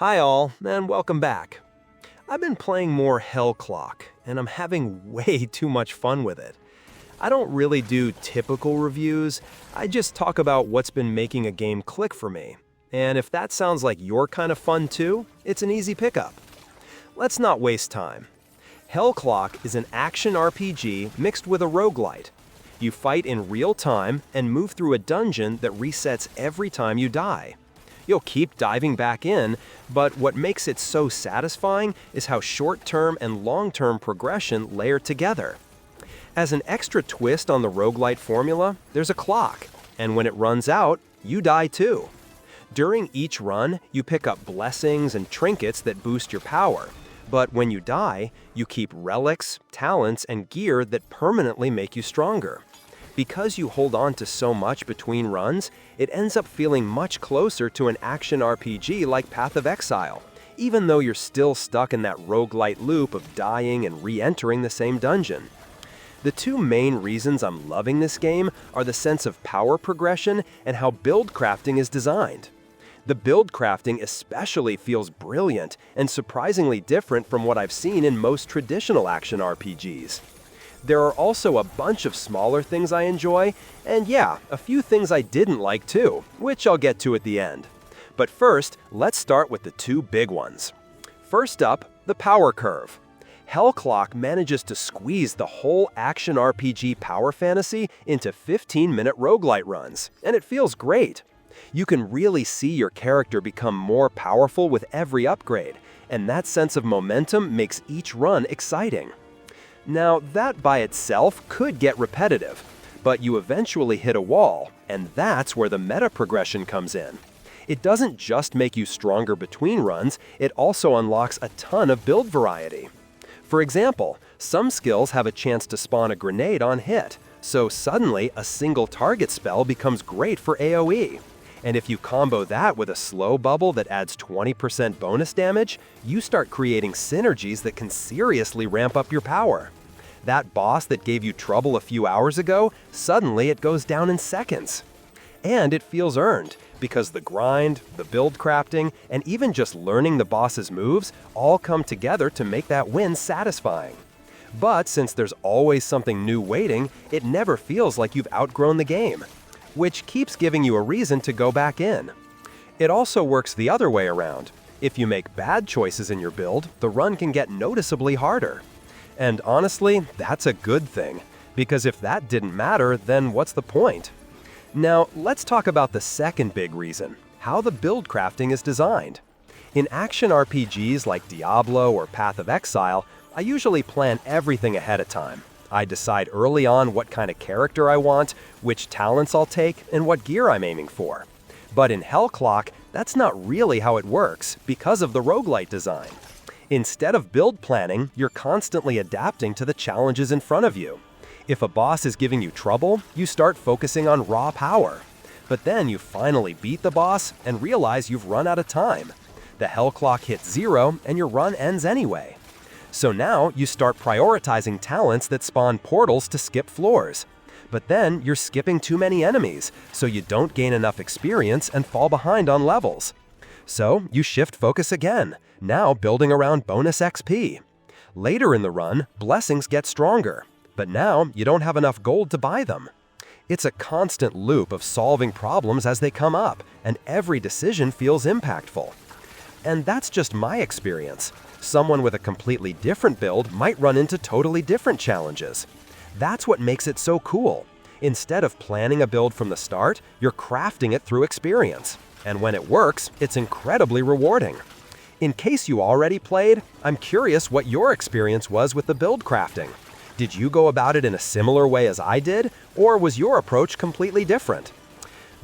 Hi all, and welcome back. I've been playing more Hell Clock, and I'm having way too much fun with it. I don't really do typical reviews, I just talk about what's been making a game click for me. And if that sounds like your kind of fun too, it's an easy pickup. Let's not waste time. Hell Clock is an action RPG mixed with a roguelite. You fight in real time and move through a dungeon that resets every time you die. You'll keep diving back in, but what makes it so satisfying is how short-term and long-term progression layer together. As an extra twist on the roguelite formula, there's a clock, and when it runs out, you die too. During each run, you pick up blessings and trinkets that boost your power, but when you die, you keep relics, talents, and gear that permanently make you stronger. Because you hold on to so much between runs, it ends up feeling much closer to an action RPG like Path of Exile, even though you're still stuck in that roguelite loop of dying and re-entering the same dungeon. The two main reasons I'm loving this game are the sense of power progression and how build crafting is designed. The build crafting especially feels brilliant and surprisingly different from what I've seen in most traditional action RPGs. There are also a bunch of smaller things I enjoy, and yeah, a few things I didn't like too, which I'll get to at the end. But first, let's start with the two big ones. First up, the power curve. Hell Clock manages to squeeze the whole action RPG power fantasy into 15-minute roguelite runs, and it feels great. You can really see your character become more powerful with every upgrade, and that sense of momentum makes each run exciting. Now, that by itself could get repetitive, but you eventually hit a wall, and that's where the meta progression comes in. It doesn't just make you stronger between runs, it also unlocks a ton of build variety. For example, some skills have a chance to spawn a grenade on hit, so suddenly a single target spell becomes great for AoE. And if you combo that with a slow bubble that adds 20% bonus damage, you start creating synergies that can seriously ramp up your power. That boss that gave you trouble a few hours ago, suddenly it goes down in seconds. And it feels earned, because the grind, the build crafting, and even just learning the boss's moves all come together to make that win satisfying. But since there's always something new waiting, it never feels like you've outgrown the game, which keeps giving you a reason to go back in. It also works the other way around. If you make bad choices in your build, the run can get noticeably harder. And honestly, that's a good thing, because if that didn't matter, then what's the point? Now, let's talk about the second big reason, how the build crafting is designed. In action RPGs like Diablo or Path of Exile, I usually plan everything ahead of time. I decide early on what kind of character I want, which talents I'll take, and what gear I'm aiming for. But in Hell Clock, that's not really how it works because of the roguelite design. Instead of build planning, you're constantly adapting to the challenges in front of you. If a boss is giving you trouble, you start focusing on raw power. But then you finally beat the boss and realize you've run out of time. The Hell Clock hits 0 and your run ends anyway. So now you start prioritizing talents that spawn portals to skip floors. But then you're skipping too many enemies, so you don't gain enough experience and fall behind on levels. So you shift focus again, now building around bonus XP. Later in the run, blessings get stronger, but now you don't have enough gold to buy them. It's a constant loop of solving problems as they come up, and every decision feels impactful. And that's just my experience. Someone with a completely different build might run into totally different challenges. That's what makes it so cool. Instead of planning a build from the start, you're crafting it through experience. And when it works, it's incredibly rewarding. In case you already played, I'm curious what your experience was with the build crafting. Did you go about it in a similar way as I did, or was your approach completely different?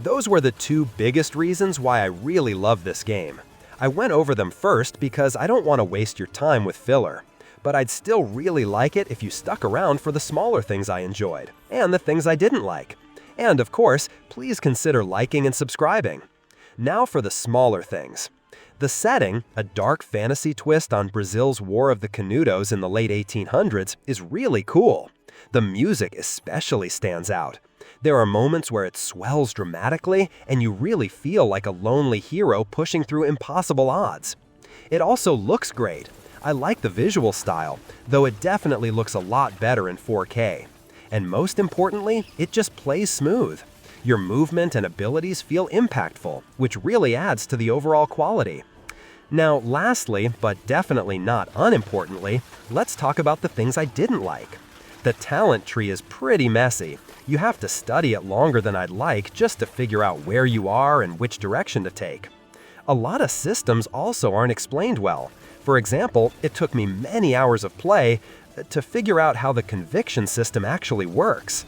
Those were the two biggest reasons why I really love this game. I went over them first because I don't want to waste your time with filler, but I'd still really like it if you stuck around for the smaller things I enjoyed, and the things I didn't like. And of course, please consider liking and subscribing. Now for the smaller things. The setting, a dark fantasy twist on Brazil's War of the Canudos in the late 1800s, is really cool. The music especially stands out. There are moments where it swells dramatically, and you really feel like a lonely hero pushing through impossible odds. It also looks great. I like the visual style, though it definitely looks a lot better in 4K. And most importantly, it just plays smooth. Your movement and abilities feel impactful, which really adds to the overall quality. Now, lastly, but definitely not unimportantly, let's talk about the things I didn't like. The talent tree is pretty messy. You have to study it longer than I'd like just to figure out where you are and which direction to take. A lot of systems also aren't explained well. For example, it took me many hours of play to figure out how the conviction system actually works.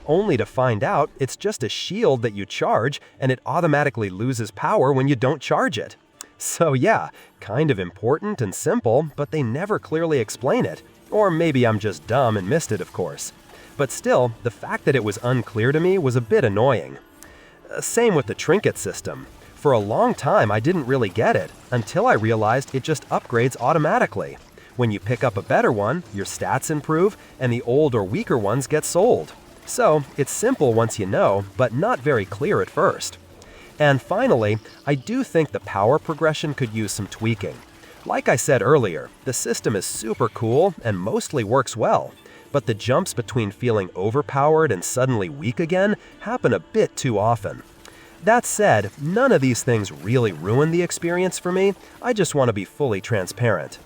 Only to find out it's just a shield that you charge and it automatically loses power when you don't charge it. So yeah, kind of important and simple, but they never clearly explain it. Or maybe I'm just dumb and missed it, of course. But still, the fact that it was unclear to me was a bit annoying. Same with the trinket system. For a long time I didn't really get it, until I realized it just upgrades automatically. When you pick up a better one, your stats improve, and the old or weaker ones get sold. So, it's simple once you know, but not very clear at first. And finally, I do think the power progression could use some tweaking. Like I said earlier, the system is super cool and mostly works well, but the jumps between feeling overpowered and suddenly weak again happen a bit too often. That said, none of these things really ruin the experience for me. I just want to be fully transparent.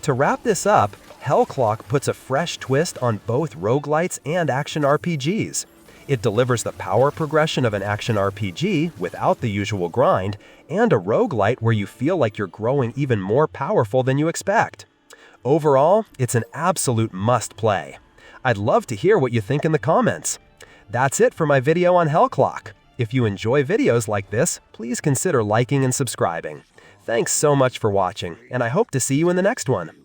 To wrap this up, Hellclock puts a fresh twist on both roguelites and action RPGs. It delivers the power progression of an action RPG without the usual grind, and a roguelite where you feel like you're growing even more powerful than you expect. Overall, it's an absolute must-play. I'd love to hear what you think in the comments. That's it for my video on Hellclock. If you enjoy videos like this, please consider liking and subscribing. Thanks so much for watching, and I hope to see you in the next one.